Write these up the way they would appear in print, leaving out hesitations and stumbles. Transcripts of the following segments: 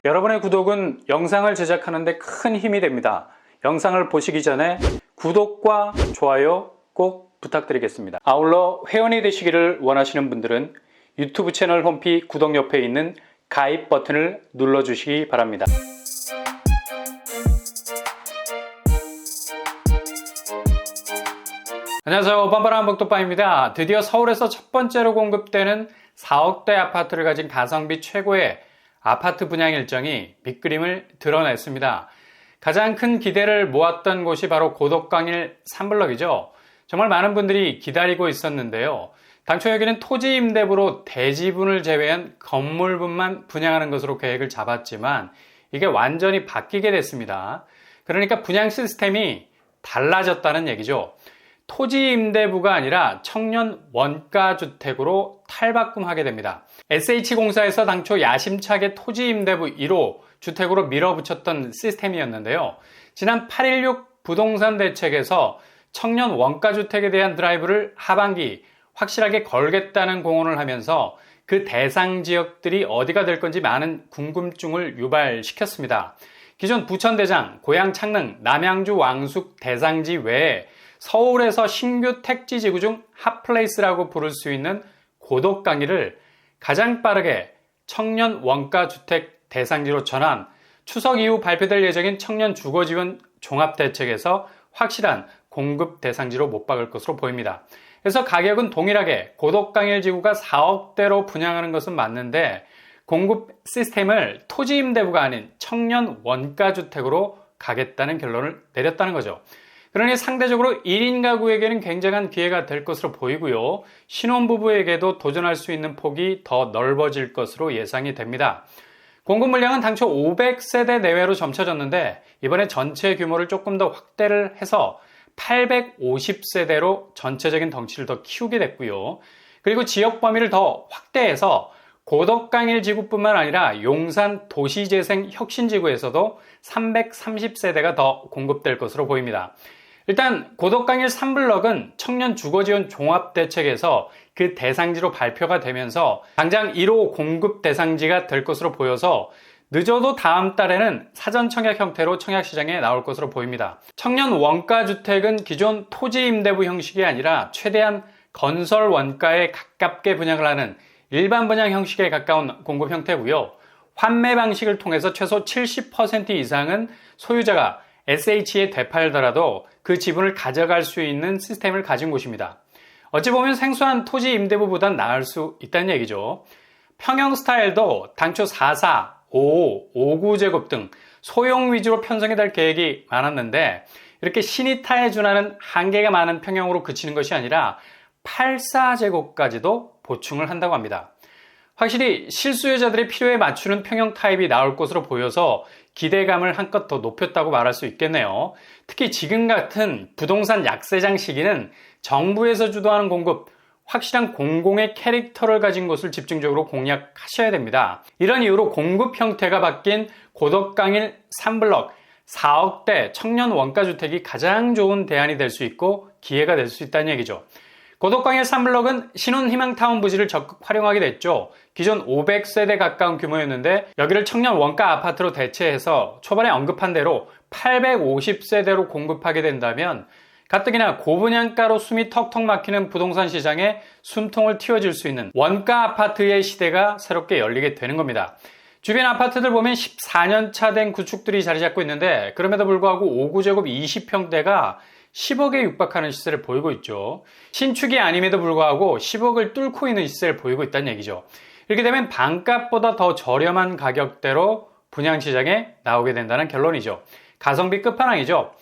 여러분의 구독은 영상을 제작하는 데 큰 힘이 됩니다. 영상을 보시기 전에 구독과 좋아요 꼭 부탁드리겠습니다. 아울러 회원이 되시기를 원하시는 분들은 유튜브 채널 홈피 구독 옆에 있는 가입 버튼을 눌러주시기 바랍니다. 안녕하세요. 뻔뻔한 복도빵입니다. 드디어 서울에서 첫 번째로 공급되는 4억대 아파트를 가진 가성비 최고의 아파트 분양 일정이 밑그림을 드러냈습니다. 가장 큰 기대를 모았던 곳이 바로 고덕광일 3블럭이죠. 정말 많은 분들이 기다리고 있었는데요. 당초 여기는 토지 임대부로 대지분을 제외한 건물분만 분양하는 것으로 계획을 잡았지만 이게 완전히 바뀌게 됐습니다. 그러니까 분양 시스템이 달라졌다는 얘기죠. 토지 임대부가 아니라 청년 원가주택으로 탈바꿈하게 됩니다. SH공사에서 당초 야심차게 토지 임대부 1호 주택으로 밀어붙였던 시스템이었는데요. 지난 8.16 부동산 대책에서 청년 원가주택에 대한 드라이브를 하반기 확실하게 걸겠다는 공언을 하면서 그 대상 지역들이 어디가 될 건지 많은 궁금증을 유발시켰습니다. 기존 부천대장, 고양 창릉, 남양주 왕숙 대상지 외에 서울에서 신규 택지지구 중 핫플레이스라고 부를 수 있는 고덕광일을 가장 빠르게 청년 원가주택 대상지로 전환, 추석 이후 발표될 예정인 청년 주거지원 종합대책에서 확실한 공급 대상지로 못 박을 것으로 보입니다. 그래서 가격은 동일하게 고덕광일 지구가 4억대로 분양하는 것은 맞는데 공급 시스템을 토지 임대부가 아닌 청년 원가주택으로 가겠다는 결론을 내렸다는 거죠. 그러니 상대적으로 1인 가구에게는 굉장한 기회가 될 것으로 보이고요. 신혼부부에게도 도전할 수 있는 폭이 더 넓어질 것으로 예상이 됩니다. 공급 물량은 당초 500세대 내외로 점쳐졌는데 이번에 전체 규모를 조금 더 확대를 해서 850세대로 전체적인 덩치를 더 키우게 됐고요. 그리고 지역 범위를 더 확대해서 고덕광일 지구뿐만 아니라 용산 도시재생혁신지구에서도 330세대가 더 공급될 것으로 보입니다. 일단 고덕광일 3블럭은 청년 주거지원 종합대책에서 그 대상지로 발표가 되면서 당장 1호 공급 대상지가 될 것으로 보여서 늦어도 다음 달에는 사전 청약 형태로 청약시장에 나올 것으로 보입니다. 청년 원가주택은 기존 토지 임대부 형식이 아니라 최대한 건설 원가에 가깝게 분양을 하는 일반 분양 형식에 가까운 공급 형태고요. 환매 방식을 통해서 최소 70% 이상은 소유자가 SH에 되팔더라도 그 지분을 가져갈 수 있는 시스템을 가진 곳입니다. 어찌 보면 생소한 토지 임대부보단 나을 수 있다는 얘기죠. 평형 스타일도 당초 44, 55, 59제곱 등 소형 위주로 편성이 될 계획이 많았는데 이렇게 시니타에 준하는 한계가 많은 평형으로 그치는 것이 아니라 84제곱까지도 보충을 한다고 합니다. 확실히 실수요자들의 필요에 맞추는 평형 타입이 나올 것으로 보여서 기대감을 한껏 더 높였다고 말할 수 있겠네요. 특히 지금 같은 부동산 약세장 시기는 정부에서 주도하는 공급, 확실한 공공의 캐릭터를 가진 곳을 집중적으로 공략하셔야 됩니다. 이런 이유로 공급 형태가 바뀐 고덕광일 3블럭 4억대 청년 원가주택이 가장 좋은 대안이 될 수 있고 기회가 될 수 있다는 얘기죠. 고덕광일 3블럭은 신혼희망타운 부지를 적극 활용하게 됐죠. 기존 500세대 가까운 규모였는데 여기를 청년 원가 아파트로 대체해서 초반에 언급한 대로 850세대로 공급하게 된다면 가뜩이나 고분양가로 숨이 턱턱 막히는 부동산 시장에 숨통을 틔워줄 수 있는 원가 아파트의 시대가 새롭게 열리게 되는 겁니다. 주변 아파트들 보면 14년 차 된 구축들이 자리 잡고 있는데 그럼에도 불구하고 5구제곱 20평대가 10억에 육박하는 시세를 보이고 있죠. 신축이 아님에도 불구하고 10억을 뚫고 있는 시세를 보이고 있다는 얘기죠. 이렇게 되면 반값보다 더 저렴한 가격대로 분양시장에 나오게 된다는 결론이죠. 가성비 끝판왕이죠.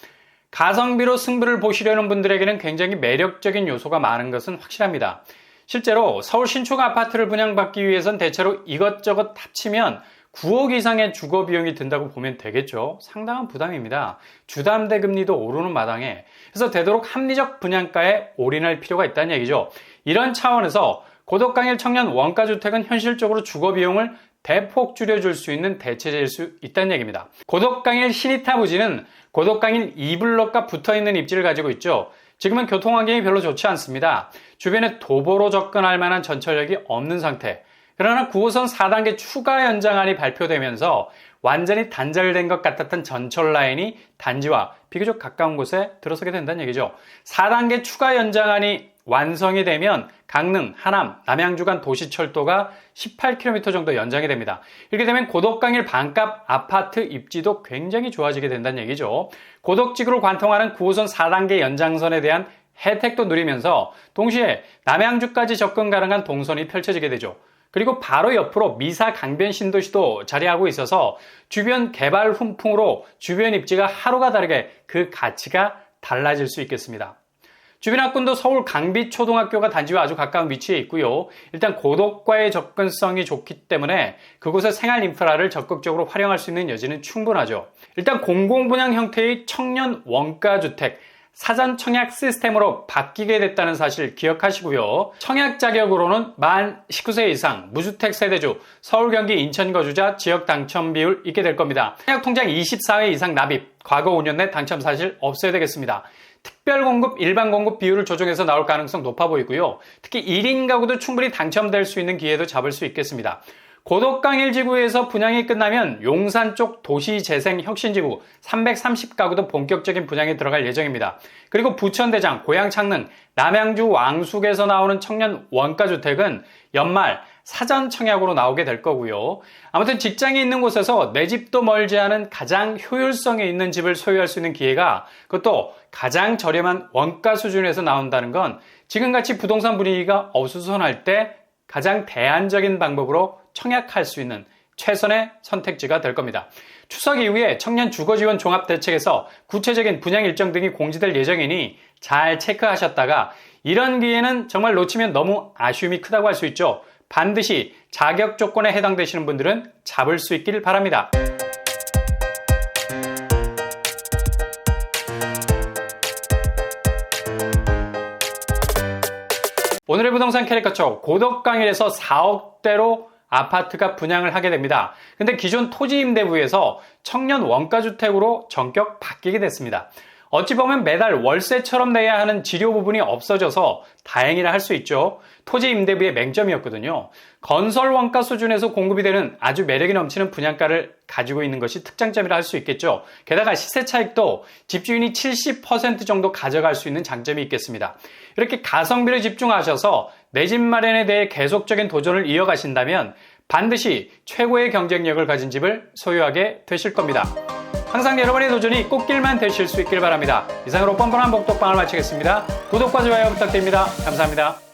가성비로 승부를 보시려는 분들에게는 굉장히 매력적인 요소가 많은 것은 확실합니다. 실제로 서울 신축 아파트를 분양받기 위해선 대체로 이것저것 합치면 9억 이상의 주거 비용이 든다고 보면 되겠죠. 상당한 부담입니다. 주담대 금리도 오르는 마당에. 그래서 되도록 합리적 분양가에 올인할 필요가 있다는 얘기죠. 이런 차원에서 고덕광일 청년 원가주택은 현실적으로 주거 비용을 대폭 줄여줄 수 있는 대체제일 수 있다는 얘기입니다. 고덕광일 신이타 부지는 고덕광일 2블럭과 붙어있는 입지를 가지고 있죠. 지금은 교통 환경이 별로 좋지 않습니다. 주변에 도보로 접근할 만한 전철역이 없는 상태. 그러나 9호선 4단계 추가 연장안이 발표되면서 완전히 단절된 것 같았던 전철 라인이 단지와 비교적 가까운 곳에 들어서게 된다는 얘기죠. 4단계 추가 연장안이 완성이 되면 강릉, 하남, 남양주 간 도시철도가 18km 정도 연장이 됩니다. 이렇게 되면 고덕강일 반값 아파트 입지도 굉장히 좋아지게 된다는 얘기죠. 고덕지구를 관통하는 9호선 4단계 연장선에 대한 혜택도 누리면서 동시에 남양주까지 접근 가능한 동선이 펼쳐지게 되죠. 그리고 바로 옆으로 미사 강변 신도시도 자리하고 있어서 주변 개발 훈풍으로 주변 입지가 하루가 다르게 그 가치가 달라질 수 있겠습니다. 주변 학군도 서울 강빛초등학교가 단지와 아주 가까운 위치에 있고요. 일단 고덕과의 접근성이 좋기 때문에 그곳의 생활 인프라를 적극적으로 활용할 수 있는 여지는 충분하죠. 일단 공공분양 형태의 청년 원가주택 사전 청약 시스템으로 바뀌게 됐다는 사실 기억하시고요. 청약 자격으로는 만 19세 이상 무주택 세대주, 서울, 경기, 인천 거주자 지역 당첨 비율 있게 될 겁니다. 청약 통장 24회 이상 납입, 과거 5년 내 당첨 사실 없어야 되겠습니다. 특별 공급, 일반 공급 비율을 조정해서 나올 가능성 높아 보이고요. 특히 1인 가구도 충분히 당첨될 수 있는 기회도 잡을 수 있겠습니다. 고덕강일 지구에서 분양이 끝나면 용산 쪽 도시재생혁신지구 330가구도 본격적인 분양에 들어갈 예정입니다. 그리고 부천대장, 고양 창릉, 남양주 왕숙에서 나오는 청년 원가주택은 연말 사전 청약으로 나오게 될 거고요. 아무튼 직장이 있는 곳에서 내 집도 멀지 않은 가장 효율성이 있는 집을 소유할 수 있는 기회가 그것도 가장 저렴한 원가 수준에서 나온다는 건 지금같이 부동산 분위기가 어수선할 때 가장 대안적인 방법으로 청약할 수 있는 최선의 선택지가 될 겁니다. 추석 이후에 청년 주거지원 종합대책에서 구체적인 분양 일정 등이 공지될 예정이니 잘 체크하셨다가 이런 기회는 정말 놓치면 너무 아쉬움이 크다고 할 수 있죠. 반드시 자격 조건에 해당되시는 분들은 잡을 수 있길 바랍니다. 오늘의 부동산 캐리커처 고덕강일에서 4억대로 아파트가 분양을 하게 됩니다. 근데 기존 토지임대부에서 청년 원가주택으로 전격 바뀌게 됐습니다. 어찌 보면 매달 월세처럼 내야 하는 지료 부분이 없어져서 다행이라 할 수 있죠. 토지 임대부의 맹점이었거든요. 건설 원가 수준에서 공급이 되는 아주 매력이 넘치는 분양가를 가지고 있는 것이 특장점이라 할 수 있겠죠. 게다가 시세 차익도 집주인이 70% 정도 가져갈 수 있는 장점이 있겠습니다. 이렇게 가성비를 집중하셔서 내 집 마련에 대해 계속적인 도전을 이어가신다면 반드시 최고의 경쟁력을 가진 집을 소유하게 되실 겁니다. 항상 여러분의 도전이 꽃길만 되실 수 있길 바랍니다. 이상으로 뻔뻔한 복덕방을 마치겠습니다. 구독과 좋아요 부탁드립니다. 감사합니다.